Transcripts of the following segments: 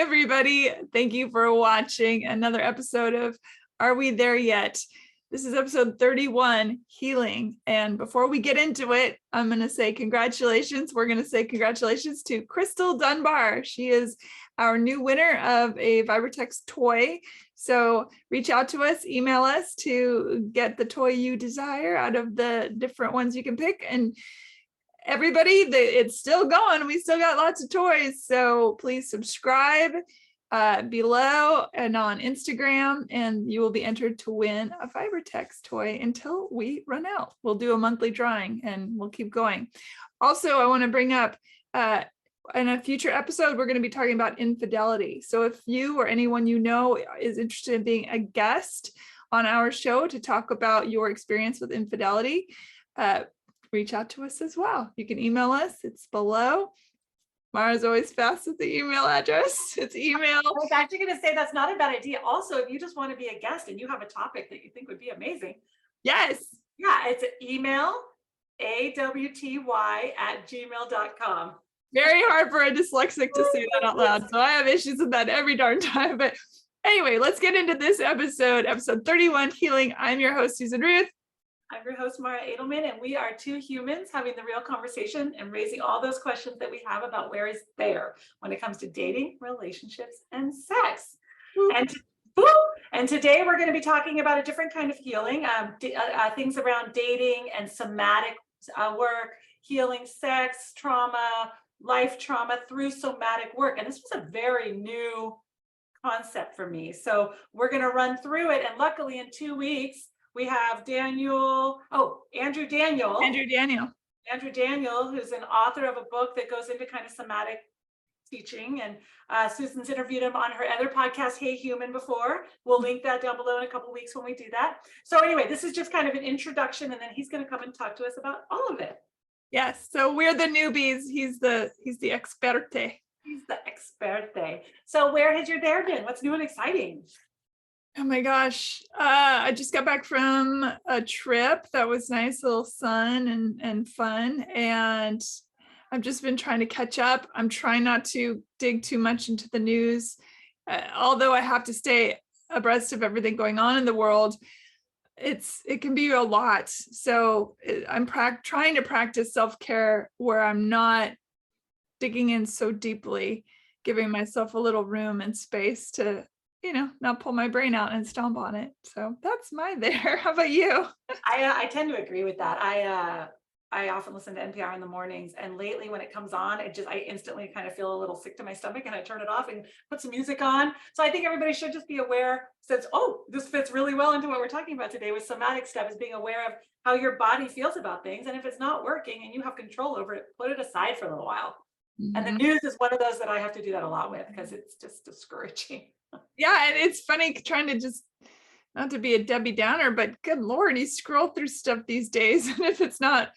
everybody. Thank you for watching another episode of Are We There Yet? This is episode 31, Healing. And before we get into it, I'm going to say congratulations. We're going to say congratulations to Crystal Dunbar. She is our new winner of a Vibratex toy. So reach out to us, email us to get the toy you desire out of the different ones you can pick. And everybody, it's still going. We still got lots of toys. So please subscribe below and on Instagram, and you will be entered to win a Vibratex toy until we run out. We'll do a monthly drawing and we'll keep going. Also, I want to bring up in a future episode, we're going to be talking about infidelity. So if you or anyone you know is interested in being a guest on our show to talk about your experience with infidelity, reach out to us as well. You can email us. It's below. Mara's always fast with the email address. It's email. I was actually going to say that's not a bad idea. Also, if you just want to be a guest and you have a topic that you think would be amazing. Yes. Yeah, it's email awty@gmail.com. Very hard for a dyslexic to say that out loud. So I have issues with that every darn time. But anyway, let's get into this episode 31, Healing. I'm your host, Susan Ruth. I'm your host, Mara Adelman, and we are two humans having the real conversation and raising all those questions that we have about where is there when it comes to dating, relationships, and sex. And today we're going to be talking about a different kind of healing, things around dating and somatic work, healing sex, trauma, life trauma through somatic work. And this was a very new concept for me. So we're going to run through it. And luckily in 2 weeks, we have Andrew Daniel, who's an author of a book that goes into kind of somatic teaching. And Susan's interviewed him on her other podcast, Hey Human, before. We'll link that down below in a couple of weeks when we do that. So anyway, this is just kind of an introduction, and then he's going to come and talk to us about all of it. Yes. So we're the newbies. He's the experte. He's the experte. So where has your day been? What's new and exciting? Oh my gosh. I just got back from a trip that was nice, little sun and fun. And I've just been trying to catch up. I'm trying not to dig too much into the news. Although I have to stay abreast of everything going on in the world, it can be a lot. So I'm trying to practice self-care where I'm not digging in so deeply, giving myself a little room and space to not pull my brain out and stomp on it. So that's my there. How about you? I tend to agree with that. I often listen to NPR in the mornings, and lately when it comes on, I instantly kind of feel a little sick to my stomach, and I turn it off and put some music on. So I think everybody should just be aware, since, this fits really well into what we're talking about today with somatic stuff, is being aware of how your body feels about things. And if it's not working and you have control over it, put it aside for a little while. Mm-hmm. And the news is one of those that I have to do that a lot with, because it's just discouraging. Yeah, and it's funny trying to just, not to be a Debbie Downer, but good Lord, you scroll through stuff these days, and if it's not,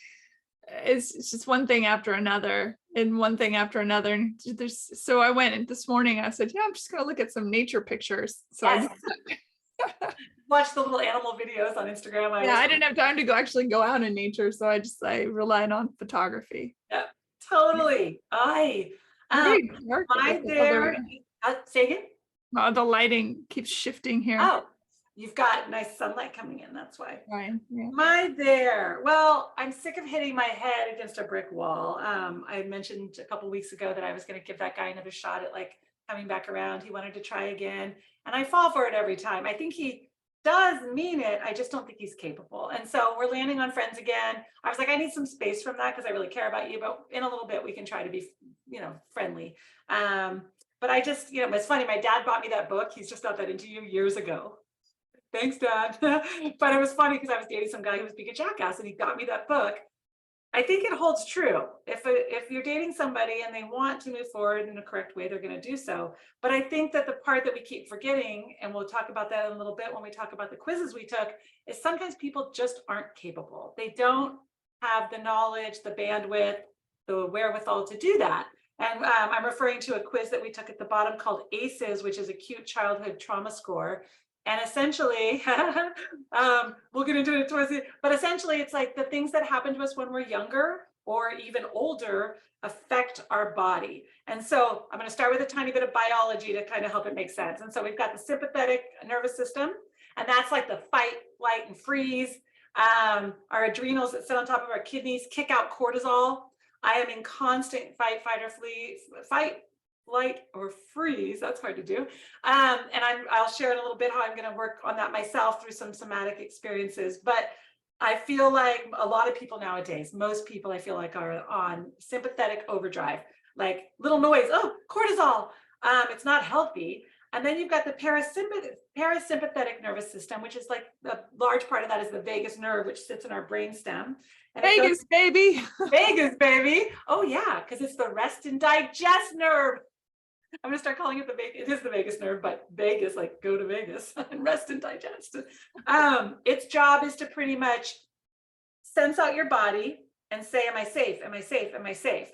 it's just one thing after another and one thing after another. And so I went this morning, I said, I'm just going to look at some nature pictures. So yes. I watch the little animal videos on Instagram. I didn't have time to actually go out in nature, so I relied on photography. Yeah, totally. Say again? The lighting keeps shifting here. Oh, you've got nice sunlight coming in. That's why. Right. Yeah. Well, I'm sick of hitting my head against a brick wall. I mentioned a couple of weeks ago that I was going to give that guy another shot at coming back around. He wanted to try again, and I fall for it every time. I think he does mean it. I just don't think he's capable. And so we're landing on friends again. I was like, I need some space from that because I really care about you, but in a little bit we can try to be, friendly. But I just, it's funny. My dad bought me that book. He's just not that into you years ago. Thanks, Dad. But it was funny because I was dating some guy who was being a jackass, and he got me that book. I think it holds true. If you're dating somebody and they want to move forward in a correct way, they're going to do so. But I think that the part that we keep forgetting, and we'll talk about that in a little bit when we talk about the quizzes we took, is sometimes people just aren't capable. They don't have the knowledge, the bandwidth, the wherewithal to do that. And I'm referring to a quiz that we took at the bottom called ACEs, which is Acute Childhood Trauma Score. And essentially, we'll get into it towards the, but essentially it's like the things that happen to us when we're younger, or even older affect our body. And so I'm going to start with a tiny bit of biology to kind of help it make sense. And so we've got the sympathetic nervous system, and that's like the fight, flight, and freeze. Our adrenals that sit on top of our kidneys kick out cortisol. I am in constant fight, flight, or freeze. That's hard to do. And I'll share in a little bit how I'm going to work on that myself through some somatic experiences. But I feel like a lot of people nowadays, most people I feel like are on sympathetic overdrive, like little noise, oh, cortisol. It's not healthy. And then you've got the parasympathetic nervous system, which is like the large part of that is the vagus nerve, which sits in our brainstem. And Vegas, baby. Vegas, baby. Oh yeah, because it's the rest and digest nerve. I'm going to start calling it it is the vagus nerve, but Vegas, like go to Vegas and rest and digest. Its job is to pretty much sense out your body and say, am I safe? Am I safe? Am I safe?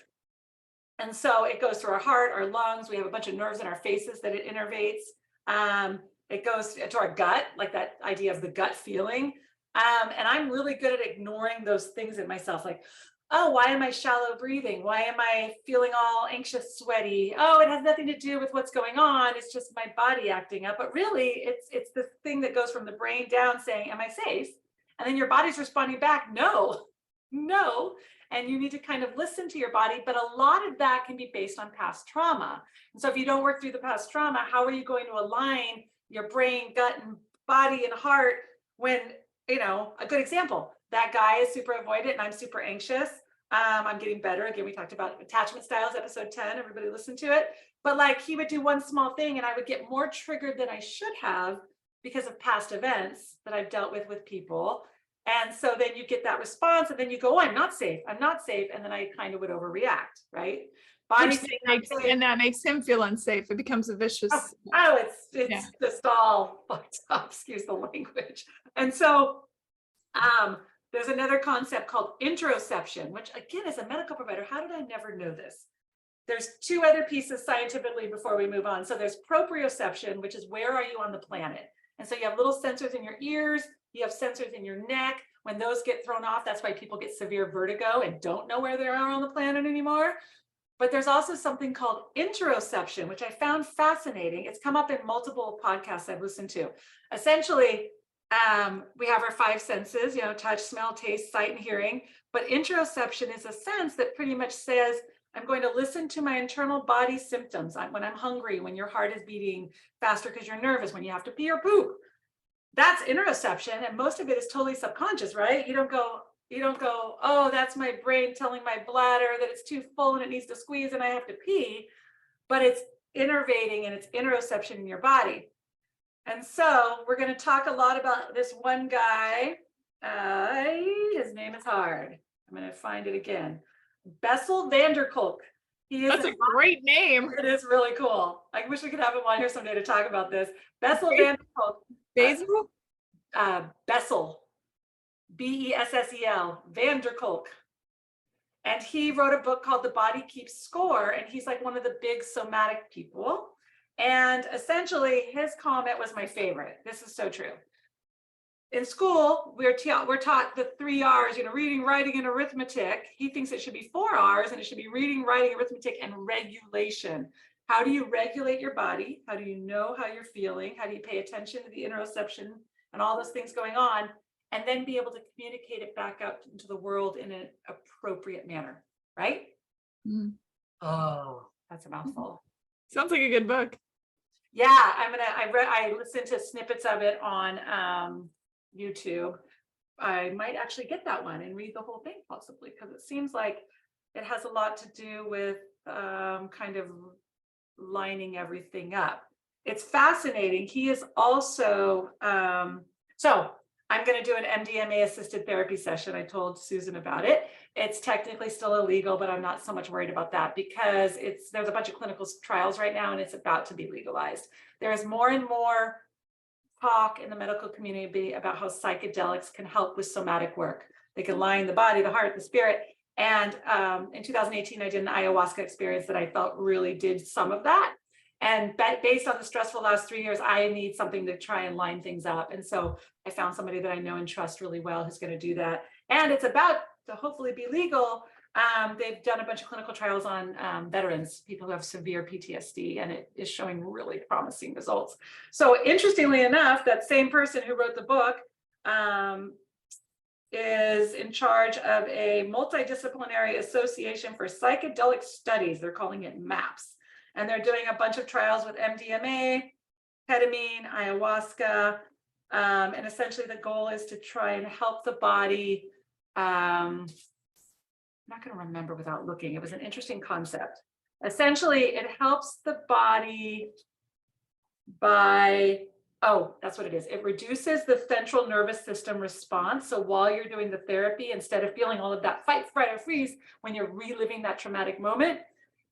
And so it goes through our heart, our lungs. We have a bunch of nerves in our faces that it innervates. It goes to our gut, like that idea of the gut feeling. And I'm really good at ignoring those things in myself, like, oh, why am I shallow breathing? Why am I feeling all anxious, sweaty? Oh, it has nothing to do with what's going on. It's just my body acting up. But really, it's the thing that goes from the brain down saying, am I safe? And then your body's responding back, no. And you need to kind of listen to your body. But a lot of that can be based on past trauma. And so if you don't work through the past trauma, how are you going to align your brain, gut, and body and heart when, a good example, that guy is super avoidant and I'm super anxious. I'm getting better. Again, we talked about attachment styles, episode 10, everybody listen to it. But like he would do one small thing and I would get more triggered than I should have because of past events that I've dealt with people. And so then you get that response and then you go, oh, I'm not safe. And then I kind of would overreact, right? And that makes him feel unsafe. It becomes a vicious. It's just all fucked up, excuse the language. And so there's another concept called interoception, which again, as a medical provider, how did I never know this? There's two other pieces scientifically before we move on. So there's proprioception, which is where are you on the planet? And so you have little sensors in your ears, you have sensors in your neck. When those get thrown off, that's why people get severe vertigo and don't know where they are on the planet anymore. But there's also something called interoception, which I found fascinating. It's come up in multiple podcasts I've listened to. Essentially, we have our five senses, touch, smell, taste, sight, and hearing. But interoception is a sense that pretty much says, I'm going to listen to my internal body symptoms. When I'm hungry, when your heart is beating faster because you're nervous, when you have to pee or poop. That's interoception. And most of it is totally subconscious, right? You don't go, oh, that's my brain telling my bladder that it's too full and it needs to squeeze and I have to pee. But it's innervating and it's interoception in your body. And so we're going to talk a lot about this one guy. His name is hard. I'm going to find it again. Bessel van der Kolk. That's a great name. It is really cool. I wish we could have him on here someday to talk about this. Bessel van der Kolk. Bessel? Bessel. Bessel. Van der Kolk. And he wrote a book called The Body Keeps Score. And he's like one of the big somatic people. And essentially his comment was my favorite. This is so true. In school, we're taught the 3 R's, reading, writing, and arithmetic. He thinks it should be 4 R's and it should be reading, writing, arithmetic, and regulation. How do you regulate your body? How do you know how you're feeling? How do you pay attention to the interoception and all those things going on? And then be able to communicate it back out into the world in an appropriate manner, right? Mm-hmm. Oh, that's a mouthful. Sounds like a good book. Yeah, I listened to snippets of it on YouTube. I might actually get that one and read the whole thing possibly, because it seems like it has a lot to do with kind of lining everything up. It's fascinating. He is also, so I'm going to do an MDMA assisted therapy session. I told Susan about it. It's technically still illegal, but I'm not so much worried about that because there's a bunch of clinical trials right now and it's about to be legalized. There is more and more talk in the medical community about how psychedelics can help with somatic work. They can line the body, the heart, the spirit. And in 2018, I did an ayahuasca experience that I felt really did some of that. And based on the stressful last 3 years, I need something to try and line things up. And so I found somebody that I know and trust really well who's going to do that. And it's about to hopefully be legal They've done a bunch of clinical trials on veterans, people who have severe PTSD, and it is showing really promising results. So interestingly enough, that same person who wrote the book is in charge of a multidisciplinary association for psychedelic studies. They're calling it MAPS. And they're doing a bunch of trials with MDMA, ketamine, ayahuasca. And essentially the goal is to try and help the body. I'm not going to remember without looking. It was an interesting concept. Essentially, it helps the body by, oh, that's what it is. It reduces the central nervous system response. So while you're doing the therapy, instead of feeling all of that fight, flight, or freeze, when you're reliving that traumatic moment,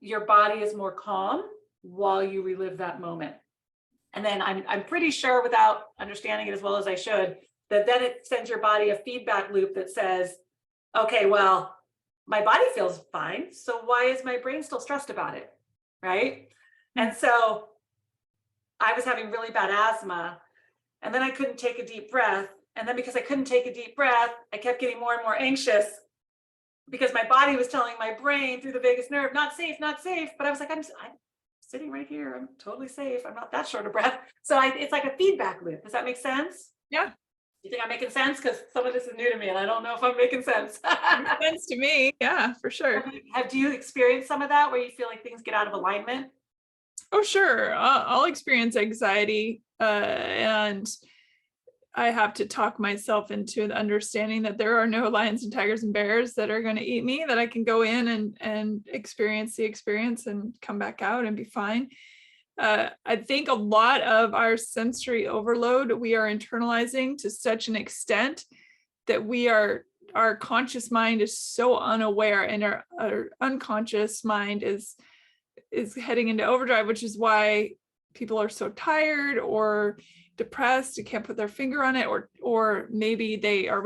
your body is more calm while you relive that moment. And then I'm pretty sure, without understanding it as well as I should, that then it sends your body a feedback loop that says, okay, well, my body feels fine, so why is my brain still stressed about it, right? And so I was having really bad asthma, and then I couldn't take a deep breath. And then because I couldn't take a deep breath, I kept getting more and more anxious because my body was telling my brain through the vagus nerve, not safe, not safe. But I was like, I'm sitting right here. I'm totally safe. I'm not that short of breath. So it's like a feedback loop. Does that make sense? Yeah. You think I'm making sense? Because some of this is new to me and I don't know if I'm making sense. Makes sense to me. Yeah, for sure. Do you experience some of that where you feel like things get out of alignment? Oh, sure. I'll experience anxiety, and I have to talk myself into the understanding that there are no lions and tigers and bears that are going to eat me, that I can go in and experience the experience and come back out and be fine. I think a lot of our sensory overload, we are internalizing to such an extent that our conscious mind is so unaware, and our unconscious mind is heading into overdrive, which is why people are so tired or depressed, and can't put their finger on it, or maybe they are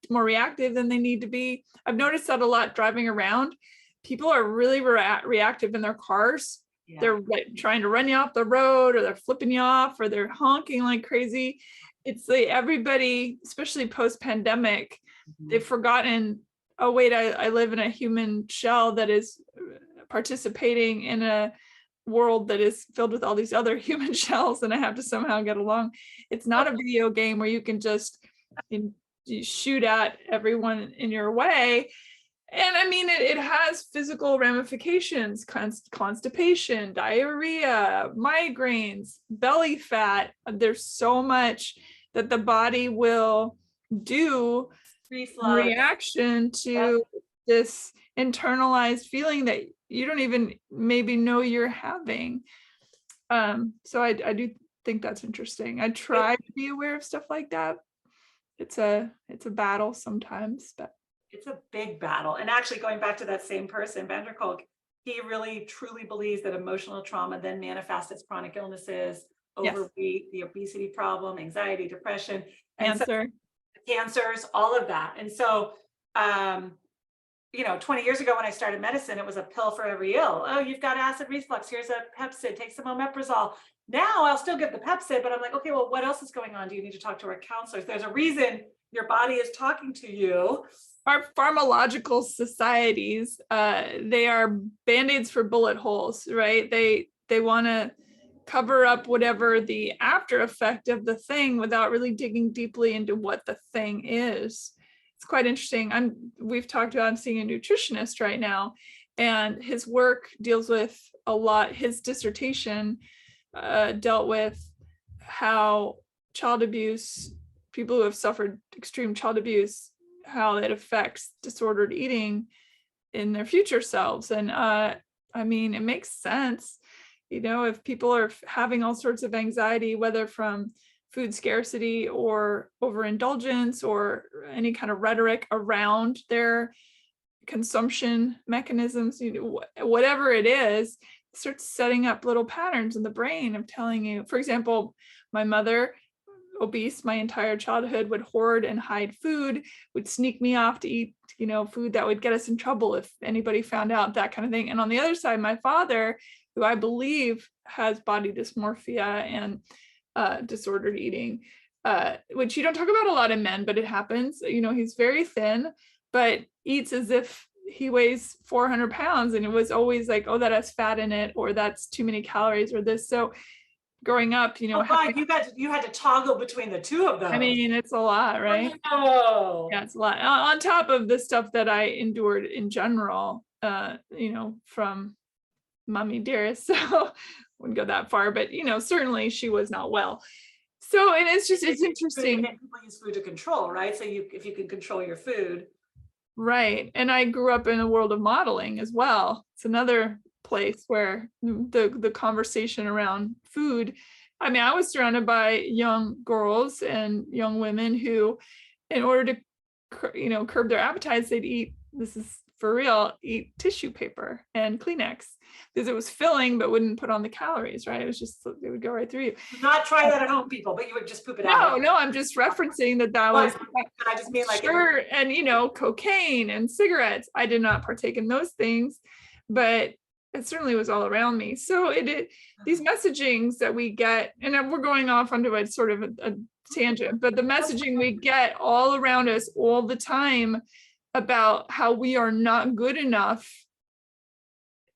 more reactive than they need to be. I've noticed that a lot driving around. People are really reactive in their cars. Yeah. They're like trying to run you off the road, or they're flipping you off, or they're honking like crazy. It's like everybody, especially post-pandemic, they've forgotten, oh wait, I live in a human shell that is participating in a world that is filled with all these other human shells, and I have to somehow get along. It's not a video game where you can just shoot at everyone in your way. And I mean, it has physical ramifications: constipation, diarrhea, migraines, belly fat. There's so much that the body will do in reaction to this internalized feeling that you don't even maybe know you're having. So I do think that's interesting. I try to be aware of stuff like that. It's a battle sometimes, but it's a big battle. And actually, going back to that same person, Kolk, he really truly believes that emotional trauma then manifests as chronic illnesses, overweight, the obesity problem, anxiety, depression, cancer, cancers, all of that. And so 20 years ago when I started medicine, it was a pill for every ill. Oh, you've got acid reflux. Here's a Pepcid. Take some omeprazole. Now I'll still give the Pepcid, but I'm like, okay, well, what else is going on? Do you need to talk to our counselors? There's a reason your body is talking to you. Our pharmacological societies, they are band-aids for bullet holes, right? They want to cover up whatever the after effect of the thing without really digging deeply into what the thing is. It's quite interesting. We've talked about, I'm seeing a nutritionist right now, and his work deals with a lot. His dissertation dealt with how child abuse, people who have suffered extreme child abuse, how it affects disordered eating in their future selves. And I mean, it makes sense, if people are having all sorts of anxiety, whether from food scarcity or overindulgence or any kind of rhetoric around their consumption mechanisms, whatever it is, starts setting up little patterns in the brain of telling you. For example, my mother, obese my entire childhood, would hoard and hide food, would sneak me off to eat, food that would get us in trouble if anybody found out, that kind of thing. And on the other side, my father, who I believe has body dysmorphia and disordered eating, which you don't talk about a lot in men, but it happens. He's very thin, but eats as if he weighs 400 pounds, and it was always like, oh, that has fat in it, or that's too many calories, or this. So growing up, Oh God, you had to toggle between the two of those. I mean, it's a lot, right? Oh. Yeah, it's a lot. On top of the stuff that I endured in general, from mommy dearest. So wouldn't go that far, but certainly she was not well. So, and it's interesting. People use food to control, right? So if you can control your food. Right. And I grew up in a world of modeling as well. It's another place where the conversation around food. I mean, I was surrounded by young girls and young women who, in order to, curb their appetites, they'd eat, this is for real, eat tissue paper and Kleenex because it was filling, but wouldn't put on the calories, right? It was just, it would go right through you. Do not try that at home, people, but you would just poop it out. No, I'm just referencing that was, I just mean like, sure. And, cocaine and cigarettes. I did not partake in those things, but it certainly was all around me. So these messagings that we get, and we're going off onto a sort of a tangent, but the messaging we get all around us all the time about how we are not good enough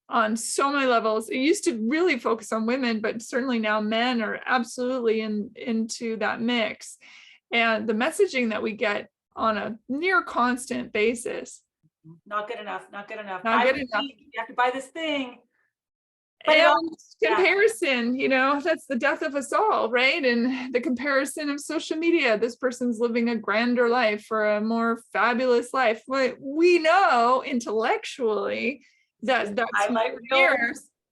on so many levels. It used to really focus on women, but certainly now men are absolutely into that mix. And the messaging that we get on a near constant basis. Not good enough, not good enough. Not good enough. You have to buy this thing. And comparison, that's the death of us all, right? And the comparison of social media. This person's living a grander life or a more fabulous life. But we know intellectually that's not real.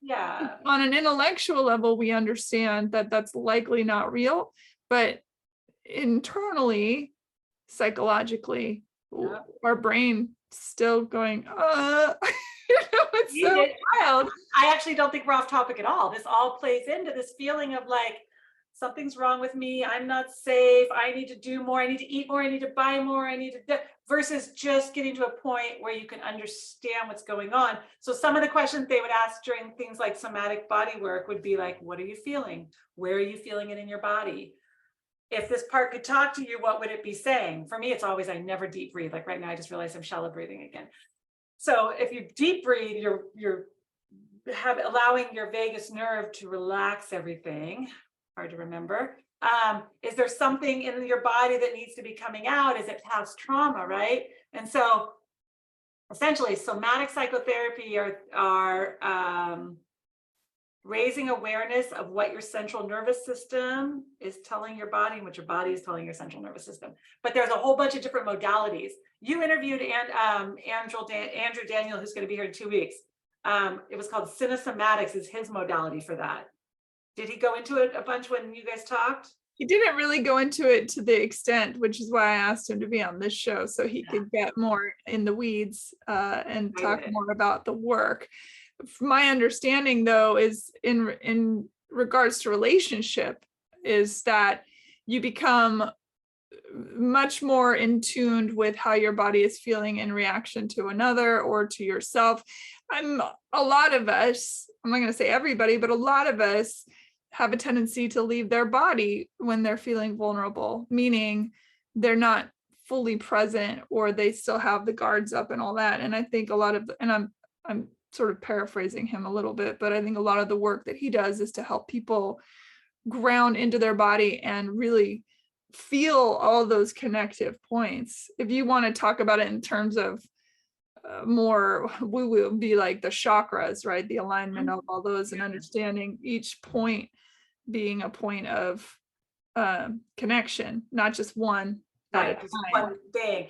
Yeah. On an intellectual level, we understand that that's likely not real, but internally, psychologically, our brain still going, it's so wild. I actually don't think we're off topic at all. This all plays into this feeling of like, something's wrong with me. I'm not safe. I need to do more. I need to eat more. I need to buy more. I need to, versus just getting to a point where you can understand what's going on. So some of the questions they would ask during things like somatic body work would be like, what are you feeling? Where are you feeling it in your body? If this part could talk to you, what would it be saying? For me, it's always, I never deep breathe. Like right now, I just realized I'm shallow breathing again. So if you deep breathe, you're allowing your vagus nerve to relax everything. Hard to remember. Is there something in your body that needs to be coming out? Is it past trauma, right? And so essentially somatic psychotherapy are raising awareness of what your central nervous system is telling your body and what your body is telling your central nervous system. But there's a whole bunch of different modalities. You interviewed Andrew Daniel, who's going to be here in 2 weeks. It was called Somatics is his modality for that. Did he go into it a bunch when you guys talked? He didn't really go into it to the extent, which is why I asked him to be on this show, so he could get more in the weeds and talk more about the work. My understanding, though, is in regards to relationship, is that you become much more in tune with how your body is feeling in reaction to another or to yourself. A lot of us, I'm not going to say everybody, but a lot of us have a tendency to leave their body when they're feeling vulnerable, meaning they're not fully present or they still have the guards up and all that. And I think a lot of, and I'm sort of paraphrasing him a little bit, but I think a lot of the work that he does is to help people ground into their body and really feel all those connective points. If you want to talk about it in terms of more, we will be like the chakras, right? The alignment of all those and understanding each point being a point of connection, not just one at a time. One thing.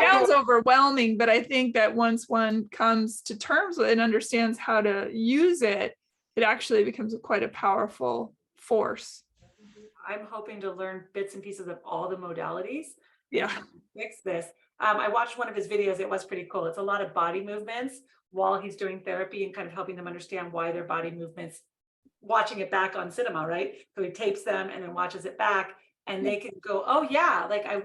Sounds overwhelming, but I think that once one comes to terms with it and understands how to use it, it actually becomes quite a powerful force. I'm hoping to learn bits and pieces of all the modalities. Yeah. Fix this. I watched one of his videos. It was pretty cool. It's a lot of body movements while he's doing therapy and kind of helping them understand why their body movements, watching it back on cinema, right? So he tapes them and then watches it back and they can go, oh yeah, like I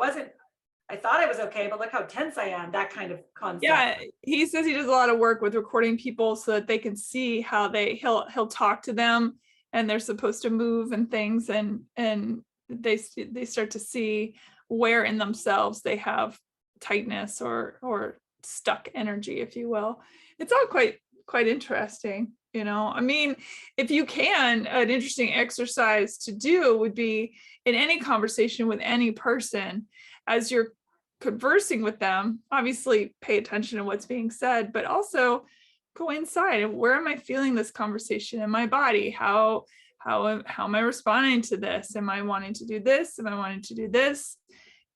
thought I was okay, but look how tense I am, that kind of concept. Yeah, he says he does a lot of work with recording people so that they can see how he'll talk to them and they're supposed to move and things, and they start to see where in themselves they have tightness or stuck energy, if you will. It's all quite interesting. I mean, if you can, an interesting exercise to do would be in any conversation with any person, as you're conversing with them, obviously pay attention to what's being said, but also go inside and where am I feeling this conversation in my body? How am I responding to this? Am I wanting to do this? Am I wanting to do this?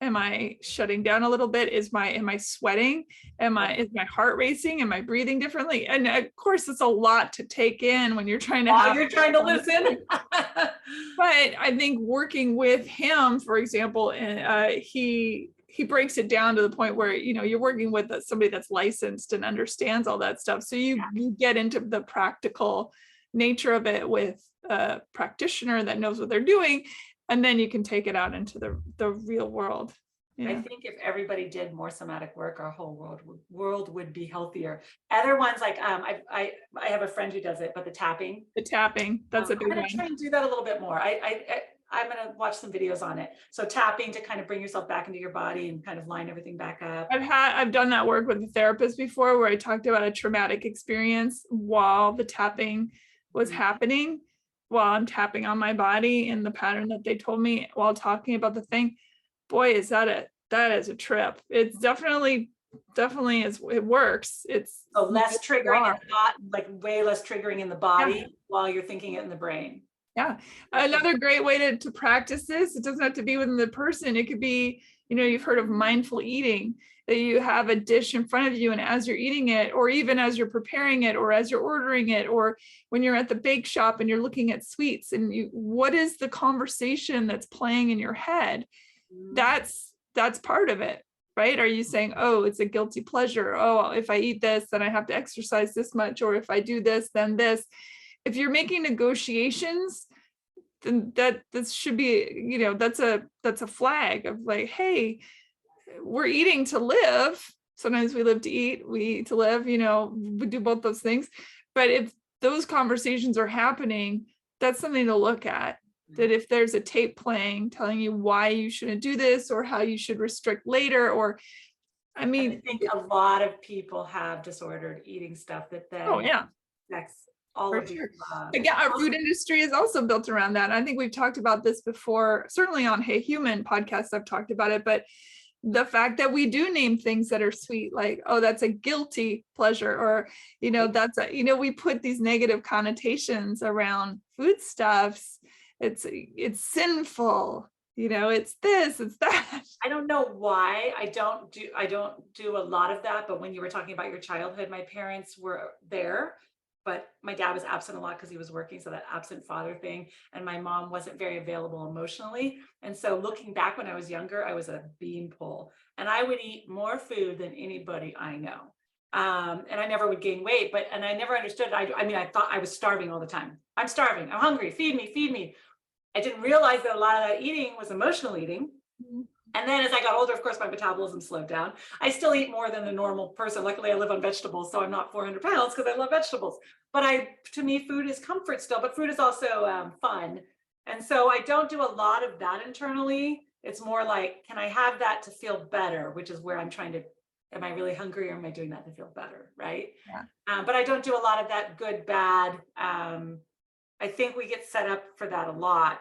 Am I shutting down a little bit? Am I sweating? Is my heart racing? Am I breathing differently? And of course, it's a lot to take in when you're trying to listen. But I think working with him, for example, he breaks it down to the point where, you're working with somebody that's licensed and understands all that stuff. So you get into the practical nature of it with a practitioner that knows what they're doing. And then you can take it out into the real world. Yeah. I think if everybody did more somatic work, our whole world would be healthier. Other ones like I have a friend who does it, but the tapping, that's a big one. I'm gonna try and do that a little bit more. I'm gonna watch some videos on it. So tapping to kind of bring yourself back into your body and kind of line everything back up. I've done that work with a therapist before, where I talked about a traumatic experience while the tapping was happening. While I'm tapping on my body in the pattern that they told me while talking about the thing, boy, that is a trip. It's definitely is. It works. It's less triggering, not like way less triggering in the body while you're thinking it in the brain. Yeah. Another great way to practice this, it doesn't have to be within the person. It could be, you've heard of mindful eating, that you have a dish in front of you, and as you're eating it, or even as you're preparing it, or as you're ordering it, or when you're at the bake shop and you're looking at sweets, and what is the conversation that's playing in your head? That's part of it, right? Are you saying, oh, it's a guilty pleasure? Oh, if I eat this, then I have to exercise this much, or if I do this, then this. If you're making negotiations, then this should be, that's a flag of like, hey, we're eating to live. Sometimes we live to eat, we eat to live, we do both those things. But if those conversations are happening, that's something to look at. That if there's a tape playing telling you why you shouldn't do this, or how you should restrict later, or I think a lot of people have disordered eating stuff that then affects all of sure. Again, our food industry is also built around that. I think we've talked about this before, certainly on Hey Human podcast, I've talked about it, but the fact that we do name things that are sweet, like, oh, that's a guilty pleasure, or, that's we put these negative connotations around foodstuffs. It's sinful, it's this, it's that. I don't know why I don't do a lot of that, but when you were talking about your childhood, my parents were there, but my dad was absent a lot because he was working. So that absent father thing, and my mom wasn't very available emotionally. And so looking back when I was younger, I was a beanpole, and I would eat more food than anybody I know. And I never would gain weight, and I never understood. I thought I was starving all the time. I'm starving. I'm hungry. Feed me, feed me. I didn't realize that a lot of that eating was emotional eating. And then as I got older, of course, my metabolism slowed down. I still eat more than the normal person. Luckily, I live on vegetables, so I'm not 400 pounds because I love vegetables. But to me, food is comfort still, but food is also fun. And so I don't do a lot of that internally. It's more like, can I have that to feel better? Which is where I'm trying to, am I really hungry, or am I doing that to feel better, right? Yeah. But I don't do a lot of that good, bad. I think we get set up for that a lot.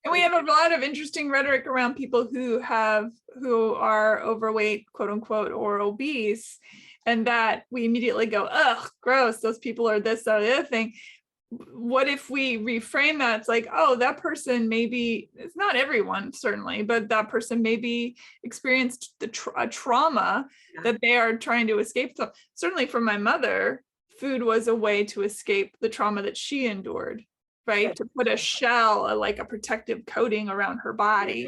And we have a lot of interesting rhetoric around people who are overweight, quote unquote, or obese, and that we immediately go, ugh, gross, those people are this, that, or the other thing. What if we reframe that? It's like, oh, that person maybe, it's not everyone certainly, but that person maybe experienced a trauma that they are trying to escape. So certainly for my mother, food was a way to escape the trauma that she endured. Right, to put a shell, like a protective coating around her body,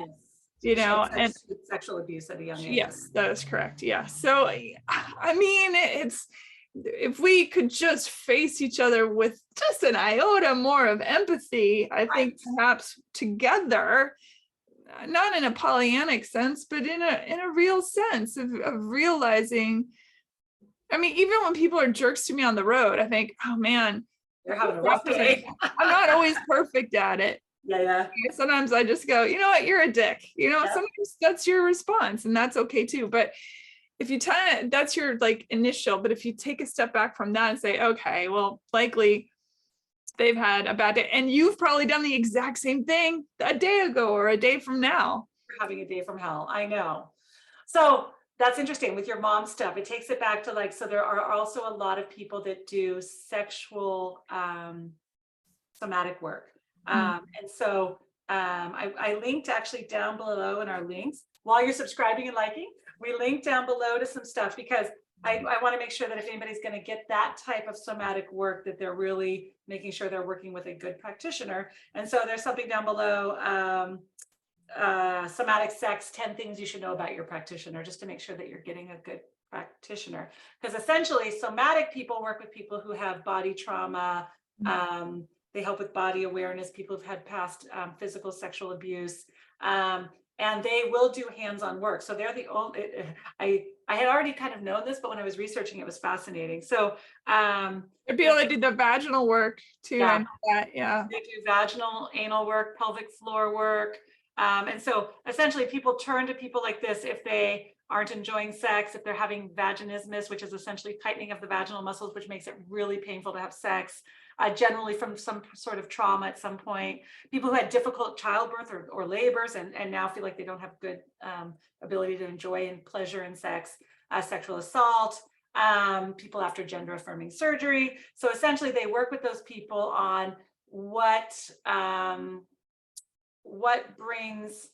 and sexual abuse at a young age. Yes, that is correct. Yeah. So, I mean, it's, if we could just face each other with just an iota more of empathy, I think perhaps together, not in a Pollyannic sense, but in a real sense of realizing. I mean, even when people are jerks to me on the road, I think, oh man, they're having a rough day. I'm not always perfect at it. Yeah. Sometimes I just go, you know what, you're a dick. Sometimes that's your response, and that's okay too. But if you that's your like initial, but if you take a step back from that and say, okay, well, likely they've had a bad day, and you've probably done the exact same thing a day ago or a day from now. Having a day from hell. I know. So that's interesting with your mom stuff. It takes it back to like, so there are also a lot of people that do sexual somatic work. And so I linked actually down below in our links, while you're subscribing and liking, we link down below to some stuff, because I want to make sure that if anybody's going to get that type of somatic work, that they're really making sure they're working with a good practitioner. And so there's something down below, somatic sex, 10 things you should know about your practitioner, just to make sure that you're getting a good practitioner. Because essentially somatic people work with people who have body trauma. They help with body awareness, people who've had past physical sexual abuse. And they will do hands-on work. So they're the only, I had already kind of known this, but when I was researching, it was fascinating. So there'd be able to do the vaginal work too. Yeah. I know that, yeah. They do vaginal, anal work, pelvic floor work. And so essentially people turn to people like this if they aren't enjoying sex, if they're having vaginismus, which is essentially tightening of the vaginal muscles, which makes it really painful to have sex, generally from some sort of trauma at some point, people who had difficult childbirth or labors and now feel like they don't have good ability to enjoy and pleasure in sex, sexual assault, people after gender affirming surgery. So essentially they work with those people on what brings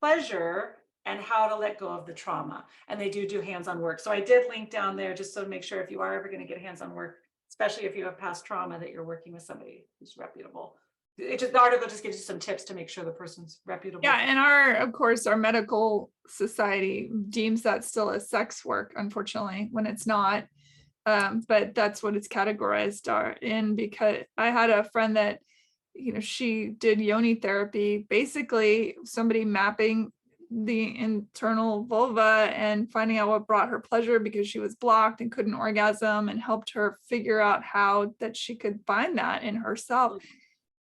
pleasure and how to let go of the trauma. And they do hands-on work. So I did link down there just so to make sure if you are ever going to get hands-on work, especially if you have past trauma, that you're working with somebody who's reputable. The article just gives you some tips to make sure the person's reputable. Yeah, and of course, our medical society deems that still as sex work, unfortunately, when it's not. But that's what it's categorized in, because I had a friend that, she did yoni therapy, basically somebody mapping the internal vulva and finding out what brought her pleasure because she was blocked and couldn't orgasm, and helped her figure out how that she could find that in herself.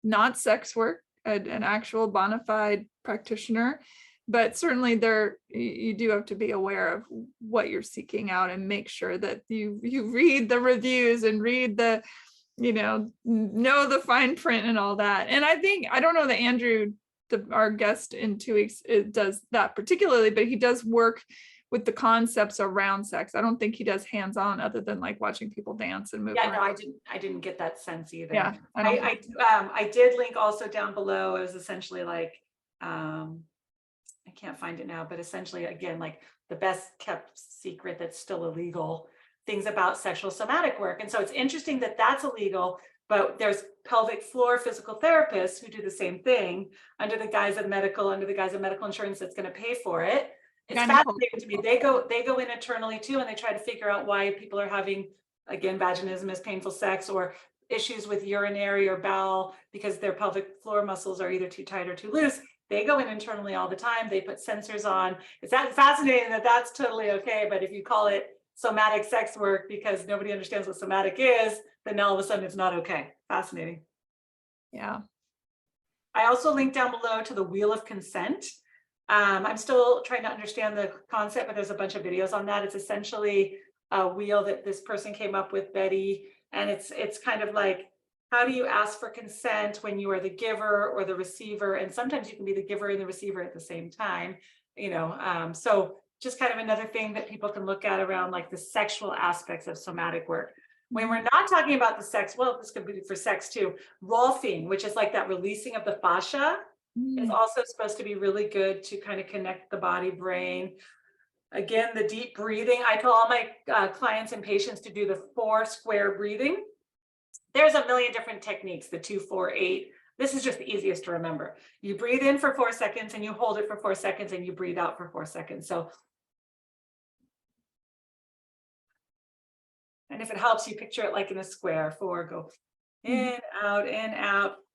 Not sex work, an actual bona fide practitioner, but certainly you do have to be aware of what you're seeking out and make sure that you read the reviews and read the know the fine print and all that. And I don't know that Andrew, our guest in 2 weeks, does that particularly, but he does work with the concepts around sex. I don't think he does hands-on other than like watching people dance and move around. No, I didn't get that sense either. Yeah, I did link also down below. It was essentially like, I can't find it now, but essentially again, like the best kept secret that's still illegal, things about sexual somatic work. And so it's interesting that that's illegal, but there's pelvic floor physical therapists who do the same thing under the guise of medical insurance that's going to pay for it. It's fascinating to me. They go in internally too, and they try to figure out why people are having, again, vaginismus, painful sex, or issues with urinary or bowel because their pelvic floor muscles are either too tight or too loose. They go in internally all the time. They put sensors on. It's that fascinating that that's totally okay. But if you call it somatic sex work because nobody understands what somatic is, then all of a sudden it's not okay. Fascinating. Yeah. I also linked down below to the Wheel of Consent. I'm still trying to understand the concept, but there's a bunch of videos on that. It's essentially a wheel that this person came up with, Betty, and it's kind of like, how do you ask for consent when you are the giver or the receiver? And sometimes you can be the giver and the receiver at the same time, so just kind of another thing that people can look at around like the sexual aspects of somatic work. When we're not talking about the sex, well, this could be for sex too. Rolfing, which is like that releasing of the fascia, is also supposed to be really good to kind of connect the body brain. Again, the deep breathing. I tell all my clients and patients to do the 4 square breathing. There's a million different techniques, the 2, 4, 8. This is just the easiest to remember. You breathe in for 4 seconds and you hold it for 4 seconds and you breathe out for 4 seconds. So, and if it helps you picture it like in a square, 4, go in, out,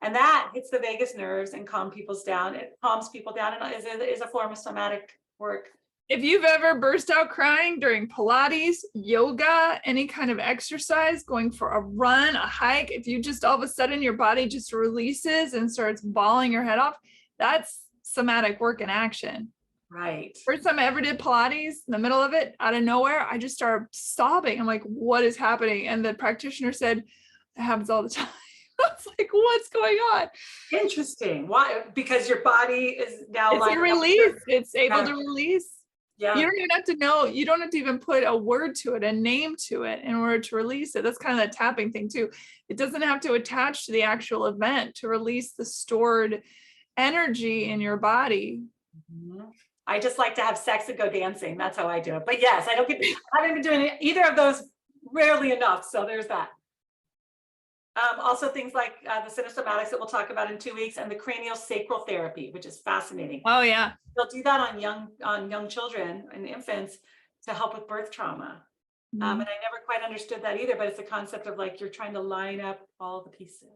and that hits the vagus nerves and calms people down. It calms people down and is a form of somatic work. If you've ever burst out crying during Pilates, yoga, any kind of exercise, going for a run, a hike, if you just all of a sudden your body just releases and starts bawling your head off, that's somatic work in action. Right. First time I ever did Pilates, in the middle of it, out of nowhere, I just started sobbing. I'm like, what is happening? And the practitioner said, it happens all the time. I was like, what's going on? Interesting. Why? Because your body is now It's a lining up with release. It's able yeah. to release. You Yeah. don't even have to know, you don't have to even put a word to it, a name to it in order to release it. That's kind of that tapping thing too. It doesn't have to attach to the actual event to release the stored energy in your body. Mhm. I just like to have sex and go dancing. That's how I do it. But yes, I haven't been doing either of those rarely enough. So there's that. Also things like the Somatics that we'll talk about in 2 weeks, and the cranial sacral therapy, which is fascinating. Oh yeah. They'll do that on young children and infants to help with birth trauma. And I never quite understood that either, but it's a concept of like you're trying to line up all the pieces.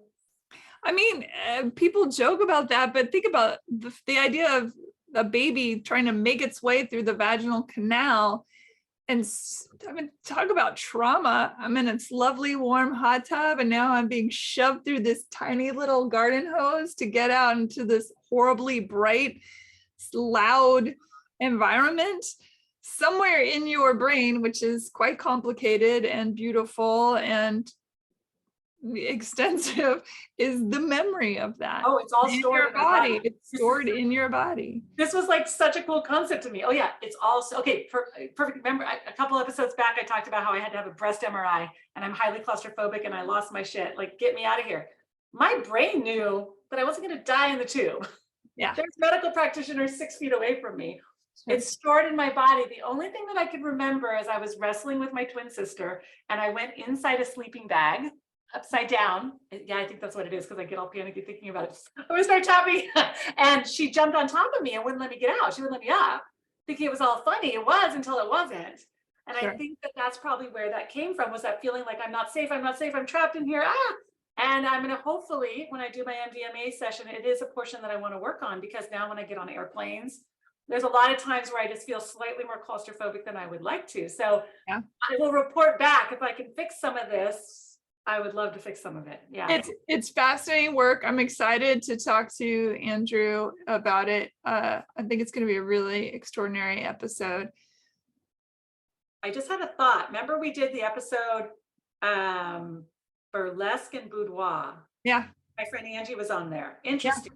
I mean, people joke about that, but think about the idea of a baby trying to make its way through the vaginal canal. And I mean, talk about trauma. I'm in its lovely warm hot tub, and now I'm being shoved through this tiny little garden hose to get out into this horribly bright, loud environment. Somewhere in your brain, which is quite complicated and beautiful and extensive, is the memory of that. Oh, it's all in stored your in our body. It's stored in your body. This was like such a cool concept to me. Oh yeah, it's also okay. Perfect. Remember a couple episodes back, I talked about how I had to have a breast MRI, and I'm highly claustrophobic, and I lost my shit. Like, get me out of here. My brain knew that I wasn't going to die in the tube. Yeah. There's medical practitioners 6 feet away from me. Sure. It's stored in my body. The only thing that I could remember is I was wrestling with my twin sister, and I went inside a sleeping bag upside down. Yeah, I think that's what it is, because I get all panicky thinking about it. I would start tapping, and she jumped on top of me and wouldn't let me get out. She wouldn't let me up, thinking it was all funny. It was until it wasn't. And Sure. I think that that's probably where that came from, was that feeling like I'm not safe, I'm trapped in here. And I'm going to hopefully, when I do my MDMA session, it is a portion that I want to work on, because now when I get on airplanes, there's a lot of times where I just feel slightly more claustrophobic than I would like to. So Yeah. I will report back if I can fix some of this. I would love to fix some of it. Yeah. It's fascinating work. I'm excited to talk to Andrew about it. I think it's going to be a really extraordinary episode. I just had a thought. Remember we did the episode Burlesque and Boudoir. Yeah. My friend Angie was on there. Interesting.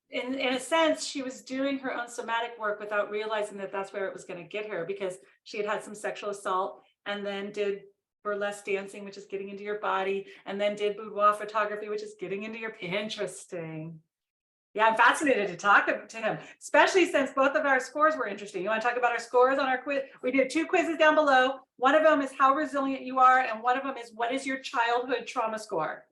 Yeah. In a sense, she was doing her own somatic work without realizing that that's where it was going to get her, because she had had some sexual assault, and then did burlesque dancing, which is getting into your body, and then did boudoir photography, which is getting into your interesting. Yeah, I'm fascinated to talk to him, especially since both of our scores were interesting. You want to talk about our scores on our quiz? We did 2 quizzes down below. One of them is how resilient you are, and one of them is what is your childhood trauma score?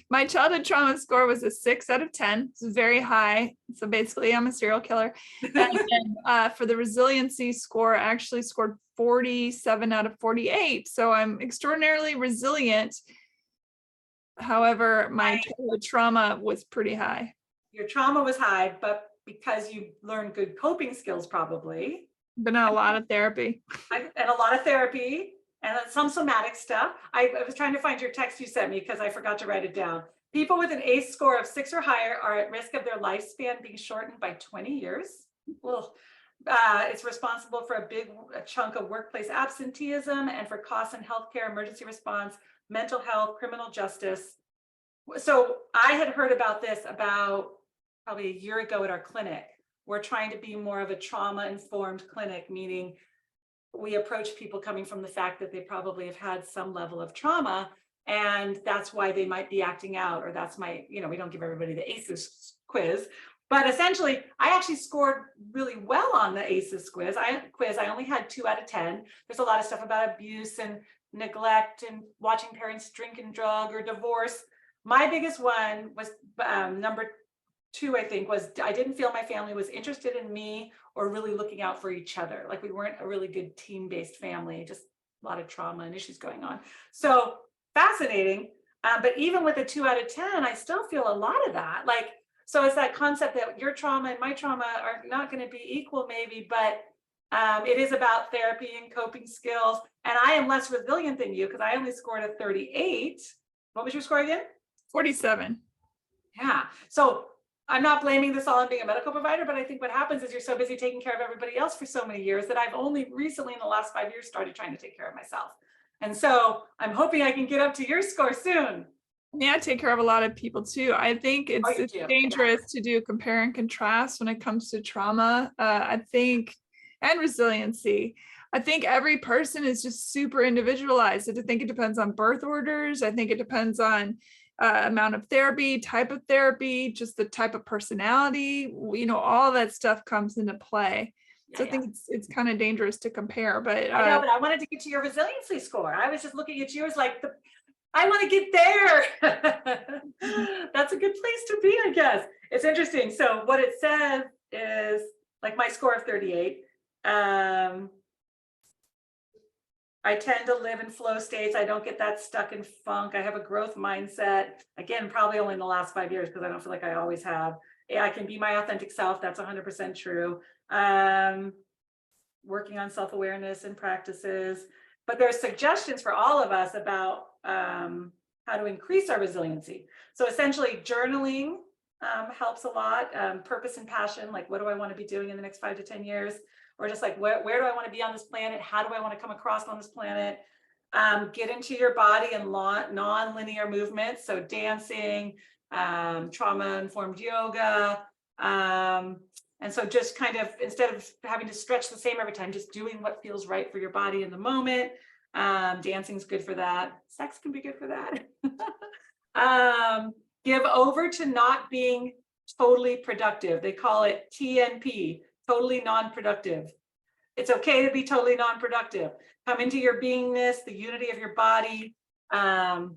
My childhood trauma score was a 6 out of 10. It's very high. So basically I'm a serial killer. And then, for the resiliency score, I actually scored 47 out of 48. So I'm extraordinarily resilient. However, my childhood trauma was pretty high. Your trauma was high, but because you learned good coping skills, probably. Been in a lot of therapy. And a lot of therapy. And then some somatic stuff. I was trying to find your text you sent me, because I forgot to write it down. People with an ACE score of 6 or higher are at risk of their lifespan being shortened by 20 years. Well, it's responsible for a chunk of workplace absenteeism, and for costs in healthcare, emergency response, mental health, criminal justice. So I had heard about this about probably a year ago at our clinic. We're trying to be more of a trauma-informed clinic, meaning we approach people coming from the fact that they probably have had some level of trauma, and that's why they might be acting out, or that's we don't give everybody the ACEs quiz, but essentially I actually scored really well on the ACEs quiz. I only had 2 out of 10. There's a lot of stuff about abuse and neglect and watching parents drink and drug or divorce. My biggest one was number 2, I think, was I didn't feel my family was interested in me or really looking out for each other. Like, we weren't a really good team-based family, just a lot of trauma and issues going on. So fascinating. But even with a 2 out of 10, I still feel a lot of that. Like, so it's that concept that your trauma and my trauma are not going to be equal, maybe, but it is about therapy and coping skills. And I am less resilient than you, because I only scored a 38. What was your score again? 47. Yeah. So I'm not blaming this all on being a medical provider, but I think what happens is you're so busy taking care of everybody else for so many years that I've only recently in the last 5 years started trying to take care of myself. And so I'm hoping I can get up to your score soon. Yeah, I take care of a lot of people too. I think Oh, it's you do. dangerous to do compare and contrast when it comes to trauma. I think, and resiliency. I think every person is just super individualized. I think it depends on birth orders. I think it depends on amount of therapy, type of therapy, just the type of personality. You know, all that stuff comes into play. So I think it's kind of dangerous to compare. But I know, but I wanted to get to your resiliency score. I was just looking at you as like I want to get there. That's a good place to be, I guess. It's interesting. So what it says is like my score of 38. I tend to live in flow states. I don't get that stuck in funk. I have a growth mindset. Again, probably only in the last 5 years because I don't feel like I always have. Yeah, I can be my authentic self. That's 100% true. Working on self-awareness and practices. But there's suggestions for all of us about how to increase our resiliency. So essentially journaling helps a lot. Purpose and passion, like what do I want to be doing in the next 5 to 10 years? Or just like, where do I want to be on this planet? How do I want to come across on this planet? Get into your body and non-linear movements. So dancing, trauma-informed yoga. And so just kind of, instead of having to stretch the same every time, just doing what feels right for your body in the moment. Dancing's good for that. Sex can be good for that. Give over to not being totally productive. They call it TNP, totally non-productive. It's okay to be totally non-productive. Come into your beingness, the unity of your body. I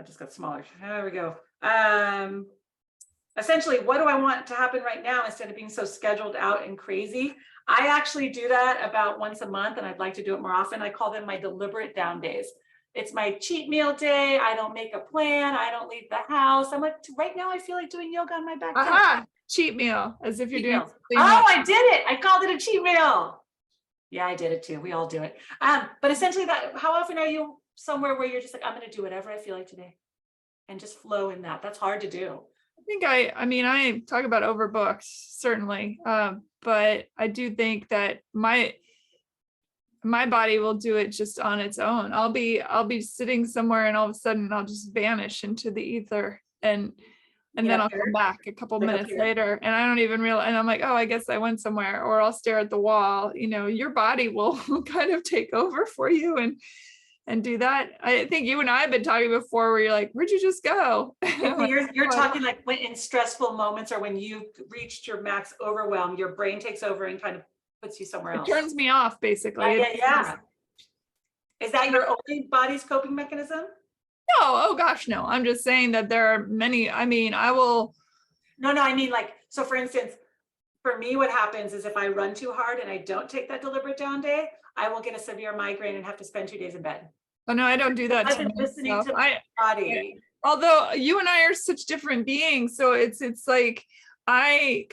just got smaller. There we go. Essentially, what do I want to happen right now instead of being so scheduled out and crazy? I actually do that about once a month, and I'd like to do it more often. I call them my deliberate down days. It's my cheat meal day. I don't make a plan. I don't leave the house. I'm like, right now I feel like doing yoga on my back. Aha, cheat meal, as if you're Cheat doing meal. Oh, I did it. I called it a cheat meal. Yeah, I did it too. We all do it. But essentially, that, how often are you somewhere where you're just like, I'm going to do whatever I feel like today and just flow in that? That's hard to do. I think I mean, I talk about overbooked, certainly. But I do think that my body will do it just on its own. I'll be sitting somewhere and all of a sudden I'll just vanish into the ether and then I'll come back a couple minutes later and I don't even realize, and I'm like, oh, I guess I went somewhere, or I'll stare at the wall. You know, your body will kind of take over for you and do that. I think you and I have been talking before where you're like, where'd you just go? You're talking like when in stressful moments or when you've reached your max overwhelm, your brain takes over and kind of puts you somewhere else. It turns me off, basically. Yeah. Is that your only body's coping mechanism? No, oh gosh, no. I'm just saying that there are many. I mean, I will. No, I mean, like, so for instance, for me, what happens is if I run too hard and I don't take that deliberate down day, I will get a severe migraine and have to spend 2 days in bed. Oh no, I don't do that. I've been listening to my body. Although you and I are such different beings, so it's like I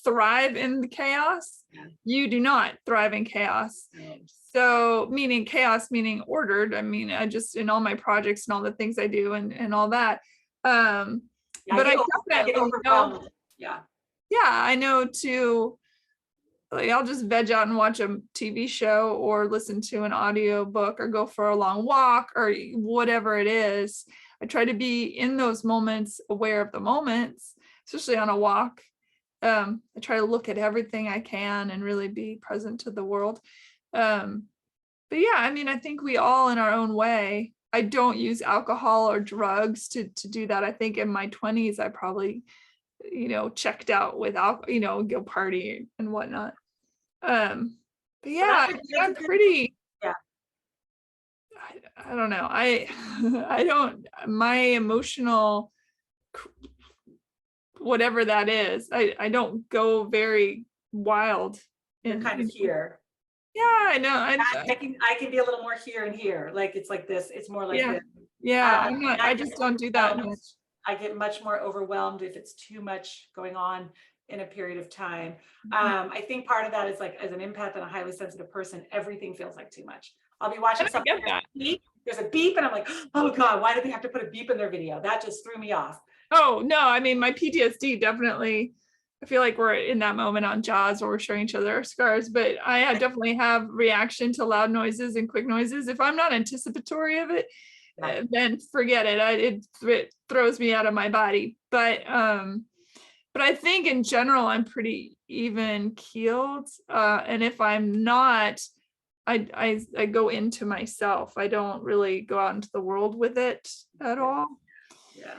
thrive in the chaos. Yeah. You do not thrive in chaos. No. So meaning chaos, meaning ordered. I mean, I just, in all my projects and all the things I do and all that. Yeah, but I definitely know, yeah, I know to, like, I'll just veg out and watch a TV show or listen to an audio book or go for a long walk or whatever it is. I try to be in those moments, aware of the moments, especially on a walk. I try to look at everything I can and really be present to the world. But yeah, I mean, I think we all in our own way. I don't use alcohol or drugs to do that. I think in my 20s, I probably, checked out with alcohol, go party and whatnot. But yeah, I'm pretty, yeah. I don't know. I don't, my emotional, whatever that is, I don't go very wild. You're kind of here. Yeah, I know. I can be a little more here and here. Like it's like this. It's more like yeah. this. Yeah, I just don't do that. I get much more overwhelmed if it's too much going on. in a period of time. Mhm. I think part of that is like, as an empath and a highly sensitive person, everything feels like too much. I'll be watching And I something, get that. there's a beep, and I'm like, oh God, why did they have to put a beep in their video? That just threw me off. Oh, no, I mean, my PTSD definitely, I feel like we're in that moment on Jaws where we're showing each other our scars, but definitely have reaction to loud noises and quick noises. If I'm not anticipatory of it, Yeah. then forget it. It throws me out of my body. But I think in general, I'm pretty even keeled. And if I'm not, I go into myself. I don't really go out into the world with it at all. Yeah.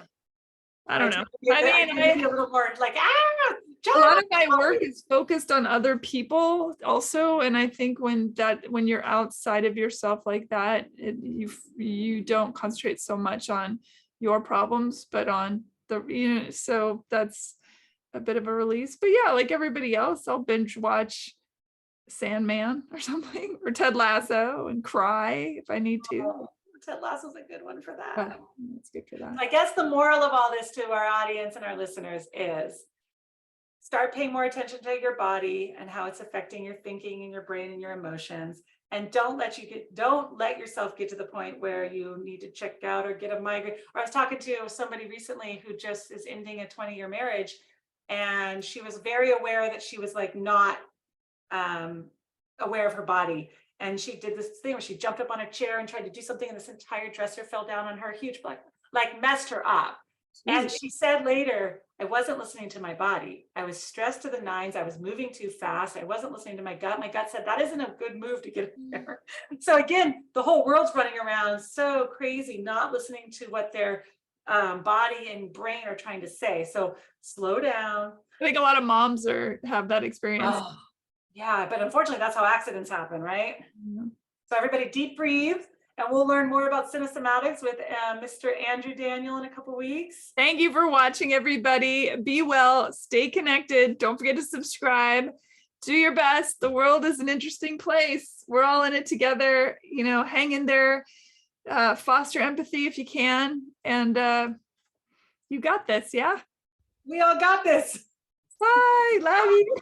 I don't know. I I mean, tend to be a little more like, a John. lot of my work is focused on other people also, and I think when you're outside of yourself like that, you don't concentrate so much on your problems, but on so that's a bit of a release. But yeah, like everybody else, I'll binge watch Sandman or something, or Ted Lasso, and cry if I need to. Oh, Ted Lasso's a good one for that. Yeah, that's good for that. I guess the moral of all this to our audience and our listeners is start paying more attention to your body and how it's affecting your thinking and your brain and your emotions. And don't let yourself get to the point where you need to check out or get a migraine. Or I was talking to somebody recently who just is ending a 20-year marriage, and she was very aware that she was like not aware of her body. And she did this thing where she jumped up on a chair and tried to do something, and this entire dresser fell down on her, huge, like messed her up. And she said later, I wasn't listening to my body. I was stressed to the nines. I was moving too fast. I wasn't listening to my gut. My gut said, that isn't a good move to get there. So again, the whole world's running around so crazy, not listening to what their body and brain are trying to say. So slow down. I think a lot of moms have that experience. Oh, yeah, but unfortunately, that's how accidents happen, right? Yeah. So everybody deep breathe, and we'll learn more about Somatics with Mr. Andrew Daniel in a couple weeks. Thank you for watching, everybody. Be well, stay connected. Don't forget to subscribe. Do your best. The world is an interesting place. We're all in it together. Hang in there. Foster empathy if you can. And you got this, yeah? We all got this. Bye. Love you.